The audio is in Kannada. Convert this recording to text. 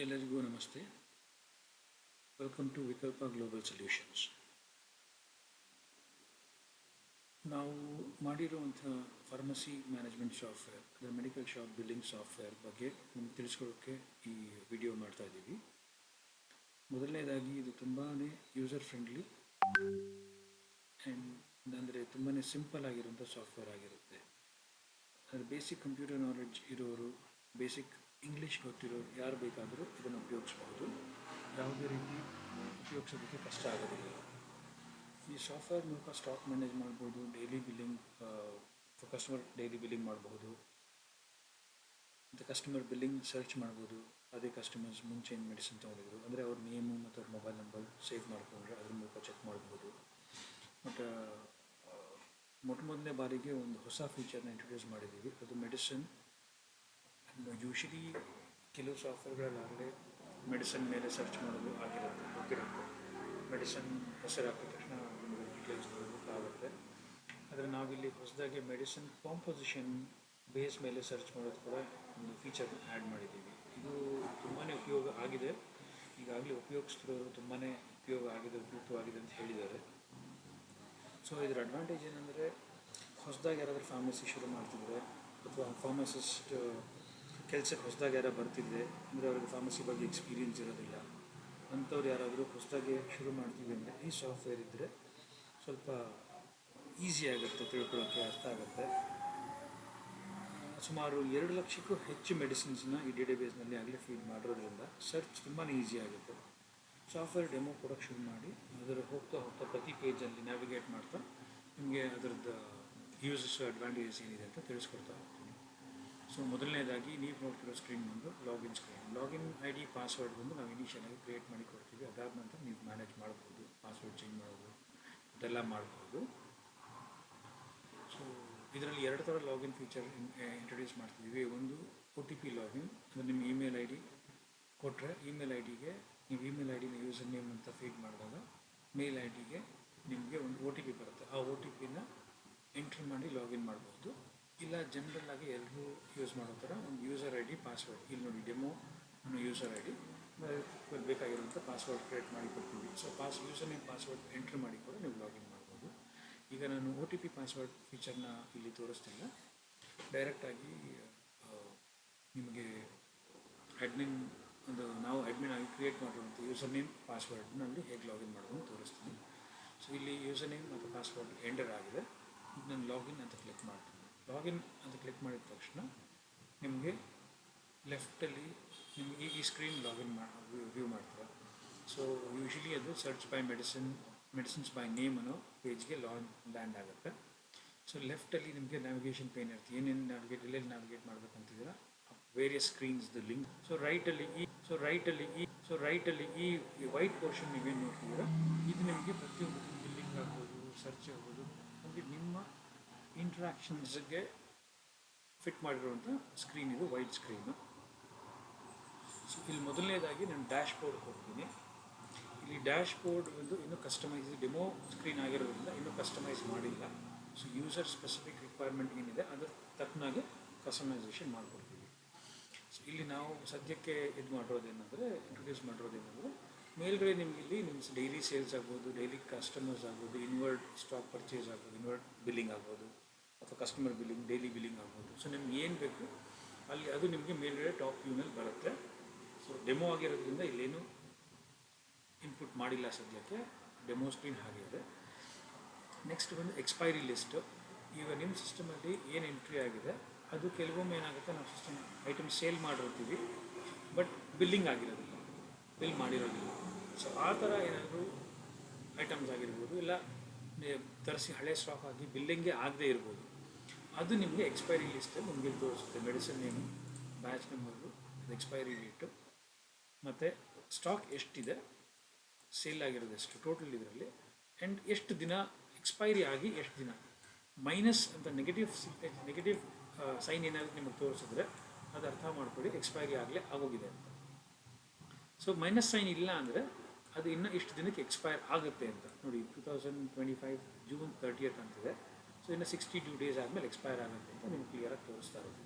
ಎಲ್ಲರಿಗೂ ನಮಸ್ತೆ. Welcome to Vikalpa global solutions. ನಾವು ಮಾಡಿರುವಂಥ ಫಾರ್ಮಸಿ ಮ್ಯಾನೇಜ್ಮೆಂಟ್ ಸಾಫ್ಟ್ವೇರ್, ಅದರ ಮೆಡಿಕಲ್ ಶಾಪ್ ಬಿಲ್ಲಿಂಗ್ ಸಾಫ್ಟ್ವೇರ್ ಬಗ್ಗೆ ನಿಮ್ಗೆ ತಿಳಿಸ್ಕೊಡೋಕ್ಕೆ ಈ ವಿಡಿಯೋ ಮಾಡ್ತಾ ಇದ್ದೀವಿ. ಮೊದಲನೇದಾಗಿ ಇದು ತುಂಬಾ ಯೂಸರ್ ಫ್ರೆಂಡ್ಲಿ ಆ್ಯಂಡ್ ಅಂದರೆ ತುಂಬಾ ಸಿಂಪಲ್ ಆಗಿರುವಂಥ ಸಾಫ್ಟ್ವೇರ್ ಆಗಿರುತ್ತೆ. ಅದರ ಬೇಸಿಕ್ ಕಂಪ್ಯೂಟರ್ ನಾಲೆಡ್ಜ್ ಇರೋರು, ಬೇಸಿಕ್ ಇಂಗ್ಲೀಷ್ ಗೊತ್ತಿರೋರು ಯಾರು ಬೇಕಾದರೂ ಇದನ್ನು ಉಪಯೋಗಿಸ್ಬೋದು. ಯಾವುದೇ ರೀತಿ ಉಪಯೋಗಿಸೋದಕ್ಕೆ ಕಷ್ಟ ಆಗೋದಿಲ್ಲ. ಈ ಸಾಫ್ಟ್ವೇರ್ ಮೂಲಕ ಸ್ಟಾಕ್ ಮ್ಯಾನೇಜ್ ಮಾಡ್ಬೋದು, daily billing customer daily billing ಮಾಡಬಹುದು, ಮತ್ತು ಕಸ್ಟಮರ್ ಬಿಲ್ಲಿಂಗ್ ಸರ್ಚ್ ಮಾಡ್ಬೋದು. ಅದೇ ಕಸ್ಟಮರ್ಸ್ ಮುಂಚೆ ಏನು ಮೆಡಿಸಿನ್ ತೊಗೊಂಡಿದ್ರು ಅಂದರೆ ಅವ್ರ ನೇಮು ಮತ್ತು ಅವ್ರ ಮೊಬೈಲ್ ನಂಬರ್ ಸೇವ್ ಮಾಡಿಕೊಂಡ್ರೆ ಅದ್ರ ಮೂಲಕ ಚೆಕ್ ಮಾಡ್ಬೋದು. ಮತ್ತು ಮೊದಲನೇ ಬಾರಿಗೆ ಒಂದು ಹೊಸ ಫೀಚರ್ನ ಇಂಟ್ರೊಡ್ಯೂಸ್ ಮಾಡಿದ್ದೀವಿ. ಅದು ಮೆಡಿಸಿನ್. ಯೂಶಲಿ ಕೆಲವು ಸಾಫ್ಟ್ವೇರ್ಗಳಲ್ಲಾಗಲೇ ಮೆಡಿಸಿನ್ ಮೇಲೆ ಸರ್ಚ್ ಮಾಡೋದು ಗೊತ್ತಿರುತ್ತೆ. ಮೆಡಿಸಿನ್ ಹೆಸರು ಹಾಕಿದ ತಕ್ಷಣ ನಿಮಗೆ ಡೀಟೇಲ್ಸ್ ಆಗುತ್ತೆ. ಆದರೆ ನಾವಿಲ್ಲಿ ಹೊಸದಾಗಿ ಮೆಡಿಸಿನ್ ಕಾಂಪೋಸಿಷನ್ ಬೇಸ್ ಮೇಲೆ ಸರ್ಚ್ ಮಾಡೋದು ಕೂಡ ಒಂದು ಫೀಚರ್ ಆ್ಯಡ್ ಮಾಡಿದ್ದೀವಿ. ಇದು ತುಂಬಾ ಉಪಯೋಗ ಆಗಿದೆ. ಈಗಾಗಲೇ ಉಪಯೋಗಿಸ್ತಿರೋರು ತುಂಬಾ ಉಪಯುಕ್ತವಾಗಿದೆ ಅಂತ ಹೇಳಿದ್ದಾರೆ. ಸೊ ಇದರ ಅಡ್ವಾಂಟೇಜ್ ಏನಂದರೆ, ಹೊಸದಾಗಿ ಯಾರಾದರೂ ಫಾರ್ಮಸಿ ಶುರು ಮಾಡ್ತಿದ್ರೆ ಅಥವಾ ಫಾರ್ಮಸಿಸ್ಟ್ ಕೆಲಸಕ್ಕೆ ಹೊಸದಾಗಿ ಯಾರು ಬರ್ತಿದ್ರೆ ಅಂದರೆ ಅವ್ರಿಗೆ ಫಾರ್ಮಸಿ ಬಗ್ಗೆ ಎಕ್ಸ್ಪೀರಿಯನ್ಸ್ ಇರೋದಿಲ್ಲ, ಅಂಥವ್ರು ಯಾರಾದರೂ ಹೊಸದಾಗಿ ಶುರು ಮಾಡ್ತೀವಿ ಅಂದರೆ ಈ ಸಾಫ್ಟ್ವೇರ್ ಇದ್ದರೆ ಸ್ವಲ್ಪ ಈಸಿ ಆಗುತ್ತೆ, ತಿಳ್ಕೊಳ್ಳೋಕ್ಕೆ ಅರ್ಥ ಆಗುತ್ತೆ. ಸುಮಾರು 2 ಲಕ್ಷಕ್ಕೂ ಹೆಚ್ಚು ಮೆಡಿಸಿನ್ಸ್ನ ಈ ಡೇಟಾಬೇಸ್ನಲ್ಲಿ ಆಗಲೇ ಫೀಡ್ ಮಾಡಿರೋದ್ರಿಂದ ಸರ್ಚ್ ತುಂಬಾ ಈಸಿ ಆಗುತ್ತೆ. ಸಾಫ್ಟ್ವೇರ್ ಡೆಮೋ ಕೊಡೋಕ್ಕೆ ಶುರು ಮಾಡಿ ಅದರ ಹೋಗ್ತಾ ಪ್ರತಿ ಪೇಜಲ್ಲಿ ನ್ಯಾವಿಗೇಟ್ ಮಾಡ್ತಾ ನಿಮಗೆ ಅದರದ್ದು ಯೂಸಸ್ ಅಡ್ವಾಂಟೇಜಸ್ ಏನಿದೆ ಅಂತ ತಿಳಿಸ್ಕೊಡ್ತಾ ಹೋಗ್ತೀನಿ. ಸೊ ಮೊದಲನೇದಾಗಿ ನೀವು ನೋಡ್ತಿರೋ ಸ್ಕ್ರೀನ್ ಬಂದು ಲಾಗಿನ್ ID ಪಾಸ್ವರ್ಡ್ ಬಂದು ನಾವು ಇನಿಷಿಯಲಾಗಿ ಕ್ರಿಯೇಟ್ ಮಾಡಿ ಕೊಡ್ತೀವಿ. ಅದಾದ ನಂತರ ನೀವು ಮ್ಯಾನೇಜ್ ಮಾಡ್ಬೋದು, ಪಾಸ್ವರ್ಡ್ ಚೇಂಜ್ ಮಾಡ್ಬೋದು, ಅದೆಲ್ಲ ಮಾಡ್ಬೋದು. ಸೊ ಇದರಲ್ಲಿ 2 ಥರ ಲಾಗಿನ್ ಫೀಚರ್ ಇಂಟ್ರೊಡ್ಯೂಸ್ ಮಾಡ್ತಿದ್ದೀವಿ. ಒಂದು OTP ಲಾಗಿನ್, ಅಂದರೆ ನಿಮ್ಮ ಇಮೇಲ್ ID ಕೊಟ್ಟರೆ ಇಮೇಲ್ ಐಡಿಗೆ ನೀವು ಇಮೇಲ್ ಐಡಿನ ಯೂಸರ್ ನೇಮ್ ಅಂತ ಫೀಡ್ ಮಾಡಿದಾಗ ಮೇಲ್ ಐಡಿಗೆ ನಿಮಗೆ ಒಂದು OTP ಬರುತ್ತೆ. ಆ OTPನ ಎಂಟ್ರ್ ಮಾಡಿ ಲಾಗಿನ್ ಮಾಡ್ಬೋದು. ಇಲ್ಲ ಜನರಲ್ಲಾಗಿ ಎಲ್ಲರೂ ಯೂಸ್ ಮಾಡೋ ಥರ ಒಂದು ಯೂಸರ್ ID ಪಾಸ್ವರ್ಡ್, ಇಲ್ಲಿ ನೋಡಿ ಡೆಮೋ ಯೂಸರ್ ID ಬೇಕಾಗಿರುವಂಥ ಪಾಸ್ವರ್ಡ್ ಕ್ರಿಯೇಟ್ ಮಾಡಿ ಕೊಡ್ತೀವಿ. So user name password enter ಮಾಡಿ ಕೂಡ ನೀವು ಲಾಗಿನ್ ಮಾಡ್ಬೋದು. ಈಗ ನಾನು OTP ಪಾಸ್ವರ್ಡ್ ಫೀಚರ್ನ ಇಲ್ಲಿ ತೋರಿಸ್ತಿಲ್ಲ. ಡೈರೆಕ್ಟಾಗಿ ನಿಮಗೆ ಅಡ್ಮಿನ್ ನಾವು ಅಡ್ಮಿನ್ ಆಗಿ ಕ್ರಿಯೇಟ್ ಮಾಡಿರುವಂಥ ಯೂಸರ್ ನೇಮ್ ಪಾಸ್ವರ್ಡ್ನಲ್ಲಿ ಹೇಗೆ ಲಾಗಿನ್ ಮಾಡೋದನ್ನು ತೋರಿಸ್ತೀನಿ. ಸೊ ಇಲ್ಲಿ ಯೂಸರ್ ನೇಮ್ ಮತ್ತು ಪಾಸ್ವರ್ಡ್ ಎಂಟರ್ ಆಗಿದೆ. ಈಗ ನಾನು ಲಾಗಿನ್ ಅಂತ ಕ್ಲಿಕ್ ಮಾಡ್ತೀನಿ. ಲಾಗಿನ್ ಅಂತ ಕ್ಲಿಕ್ ಮಾಡಿದ ತಕ್ಷಣ ನಿಮಗೆ ಲೆಫ್ಟಲ್ಲಿ ನಿಮಗೆ ಈ ಸ್ಕ್ರೀನ್ ಲಾಗಿನ್ ವ್ಯೂ ಮಾಡ್ತಾರೆ. ಸೊ ಯೂಶಲಿ ಅದು search by medicines by name ಅನ್ನೋ ಪೇಜ್ಗೆ ಲ್ಯಾಂಡ್ ಆಗುತ್ತೆ. ಸೊ ಲೆಫ್ಟಲ್ಲಿ ನಿಮಗೆ ನ್ಯಾವಿಗೇಷನ್ ಪೇನ್ ಇರುತ್ತೆ. ಏನೇನು ಎಲ್ಲೆಲ್ಲಿ ನ್ಯಾವಿಗೇಟ್ ಮಾಡಬೇಕಂತಿದ್ದೀರ ವೇರಿಯಸ್ ಸ್ಕ್ರೀನ್ಸ್ದು ಲಿಂಕ್. ಸೊ ರೈಟಲ್ಲಿ ಈ ವೈಟ್ ಪೋರ್ಷನ್ ನೀವೇನು ನೋಡ್ತಿದ್ದೀರ, ಇದು ನಿಮಗೆ ಪ್ರತಿಯೊಂದು ಬಿಲ್ಲಿಂಗ್ ಆಗ್ಬೋದು, ಸರ್ಚ್ ಆಗ್ಬೋದು, ನಮಗೆ ನಿಮ್ಮ ಇಂಟ್ರಾಕ್ಷನ್ಸ್ಗೆ ಫಿಟ್ ಮಾಡಿರುವಂಥ ಸ್ಕ್ರೀನ್, ಇದು ವೈಟ್ ಸ್ಕ್ರೀನು. ಸೊ ಇಲ್ಲಿ ಮೊದಲನೇದಾಗಿ ನಾನು ಡ್ಯಾಶ್ ಬೋರ್ಡ್ ಕೊಡ್ತೀನಿ. ಇಲ್ಲಿ ಡ್ಯಾಶ್ ಬೋರ್ಡ್ ಒಂದು ಇನ್ನೂ ಕಸ್ಟಮೈಸ್ ಡೆಮೋ ಸ್ಕ್ರೀನ್ ಆಗಿರೋದ್ರಿಂದ ಇನ್ನೂ ಕಸ್ಟಮೈಸ್ ಮಾಡಿಲ್ಲ. ಸೊ ಯೂಸರ್ ಸ್ಪೆಸಿಫಿಕ್ ರಿಕ್ವೈರ್ಮೆಂಟ್ ಏನಿದೆ ಅದರ ತಕ್ಕನಾಗಿ ಕಸ್ಟಮೈಸೇಷನ್ ಮಾಡಿಕೊಡ್ತೀವಿ. ಸೊ ಇಲ್ಲಿ ನಾವು ಸದ್ಯಕ್ಕೆ ಇಂಟ್ರೊಡ್ಯೂಸ್ ಮಾಡಿರೋದೇನೆಂದರೆ, ಮೇಲ್ಗಡೆ ನಿಮಗೆ ಇಲ್ಲಿ ನಿಮ್ಮ ಡೈಲಿ ಸೇಲ್ಸ್ ಆಗ್ಬೋದು, ಡೈಲಿ ಕಸ್ಟಮರ್ಸ್ ಆಗ್ಬೋದು, ಇನ್ವರ್ಡ್ ಸ್ಟಾಕ್ ಪರ್ಚೇಸ್ ಆಗ್ಬೋದು, ಇನ್ವರ್ಡ್ ಬಿಲ್ಲಿಂಗ್ ಆಗ್ಬೋದು, ಅಥವಾ ಕಸ್ಟಮರ್ ಬಿಲ್ಲಿಂಗ್, ಡೈಲಿ ಬಿಲ್ಲಿಂಗ್ ಆಗ್ಬೋದು. ಸೊ ನಿಮ್ಗೆ ಏನು ಬೇಕು ಅಲ್ಲಿ ಅದು ನಿಮಗೆ ಮೇಲ್ಗಡೆ ಟಾಪ್ ವ್ಯೂನಲ್ಲಿ ಬರುತ್ತೆ. ಸೊ ಡೆಮೋ ಆಗಿರೋದ್ರಿಂದ ಇಲ್ಲೇನು ಇನ್ಪುಟ್ ಮಾಡಿಲ್ಲ ಸದ್ಯಕ್ಕೆ, ಡೆಮೋ ಸ್ಕ್ರೀನ್ ಹಾಗೆ ಇದೆ. ನೆಕ್ಸ್ಟ್ ಬಂದು ಎಕ್ಸ್ಪೈರಿ ಲಿಸ್ಟು. ಈಗ ನಿಮ್ಮ ಸಿಸ್ಟಮಲ್ಲಿ ಏನು ಎಂಟ್ರಿ ಆಗಿದೆ ಅದು ಕೆಲವೊಮ್ಮೆ ಏನಾಗುತ್ತೆ, ನಾವು ಸಿಸ್ಟಮ್ ಐಟಮ್ ಸೇಲ್ ಮಾಡಿರ್ತೀವಿ ಬಟ್ ಬಿಲ್ಲಿಂಗ್ ಆಗಿರೋದಿಲ್ಲ, ಬಿಲ್ ಮಾಡಿರೋದಿಲ್ಲ. ಸೊ ಆ ಥರ ಏನಾದರೂ ಐಟಮ್ಸ್ ಆಗಿರ್ಬೋದು, ಇಲ್ಲ ತರಿಸಿ ಹಳೆ ಸ್ಟಾಕ್ ಆಗಿ ಬಿಲ್ಲಿಂಗೇ ಆಗದೇ ಇರ್ಬೋದು. ಅದು ನಿಮಗೆ ಎಕ್ಸ್ಪೈರಿ ಲಿಸ್ಟಲ್ಲಿ ನಿಮಗೆ ತೋರಿಸುತ್ತೆ. Medicine name, batch number, expiry date, ಮತ್ತು ಸ್ಟಾಕ್ ಎಷ್ಟಿದೆ, ಸೇಲ್ ಆಗಿರೋದು ಎಷ್ಟು ಟೋಟಲ್ ಇದರಲ್ಲಿ, ಆ್ಯಂಡ್ ಎಷ್ಟು ದಿನ ಎಕ್ಸ್ಪೈರಿ ಆಗಿ ಎಷ್ಟು ದಿನ. ಮೈನಸ್ ಅಂತ ನೆಗೆಟಿವ್ ಸೈನ್ ಏನಾದರೂ ನಿಮಗೆ ತೋರಿಸಿದ್ರೆ ಅದು ಅರ್ಥ ಮಾಡ್ಕೊಳ್ಳಿ ಎಕ್ಸ್ಪೈರಿ ಆಗಲೇ ಆಗೋಗಿದೆ ಅಂತ. ಸೊ ಮೈನಸ್ ಸೈನ್ ಇಲ್ಲ ಅಂದರೆ ಅದು ಇನ್ನೂ ಇಷ್ಟು ದಿನಕ್ಕೆ ಎಕ್ಸ್ಪೈರ್ ಆಗುತ್ತೆ ಅಂತ. ನೋಡಿ 2025 ಜೂನ್ 30 ಅಂತಿದೆ. ಸೊ ಇನ್ನು 62 ಡೇಸ್ ಆದಮೇಲೆ ಎಕ್ಸ್ಪೈರ್ ಆಗುತ್ತೆ ಅಂತ ನಿಮ್ಗೆ ಕ್ಲಿಯರಾಗಿ ತೋರಿಸ್ತಾ ಇರುತ್ತೆ.